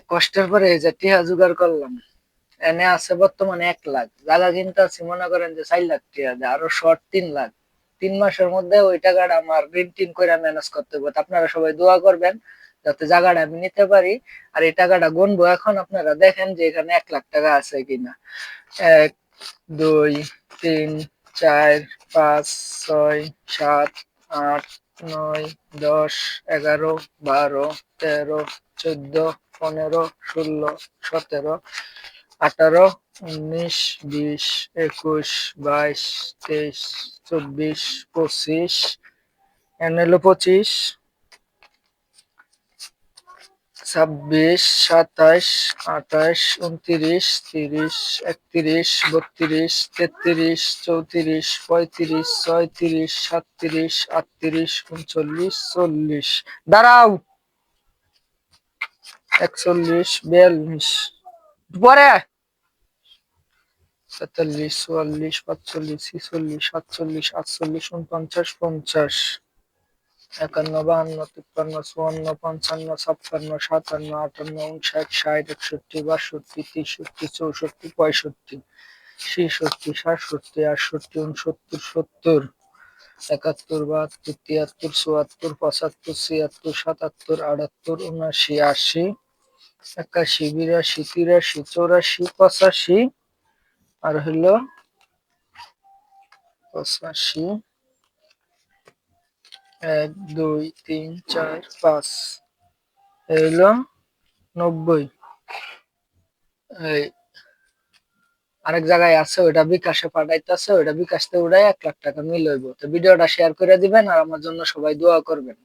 কষ্টের পরে এই যে টিহা জোগাড় করলাম। এনে আছে বর্তমানে 1 লাখ, জায়গা কিনতে আছি মনে করেন যে 4 লাখ টিহা, আরো শর্ট 3 লাখ। 3 মাসের মধ্যে ওই টাকাটা আমার ঋণ টিন করে ম্যানেজ করতে হবে। আপনারা সবাই দোয়া করবেন যাতে জায়গাটা আমি নিতে পারি। আর এই টাকাটা গুনবো এখন, আপনারা দেখেন যে এখানে 1 লাখ টাকা আছে কিনা। 1, 2, 3, 4, 5, 6, 7, 8, 9, 10, 11, 12, 13, 14, 15, 16, 17, 18, 19, 20, 21, 22, 23, 24, 25, এনে হলো 25, 26, 27, 28, 29, 30, 31, 32, 33, 34, 35, 36, 37, 38, 39, 40। দাঁড়াও। 41, 42, পরে 43, 44, 45, 46, 47, 48, 49, 50, 51, 52, 53, 54, 55, 56, 57, 58, 59, 60, 61, 62, 63, 64, 65, 66, 67, 68, 69, 70, 71, 72, 73, 74, 75, 76, 77, 78, 79, 80, 81, 82, 83, 84, 85, আর হলো 85, 1, 2, 3, 4, 5, হলো 90। এই আরেক জায়গায় আছে, ওইটা বিকাশে পাঠাইতেছে, ওইটা বিকাশ থেকে উঠাই 1 লাখ টাকা মিল হইব। তো ভিডিওটা শেয়ার করে দিবেন আর আমার জন্য সবাই দোয়া করবেন।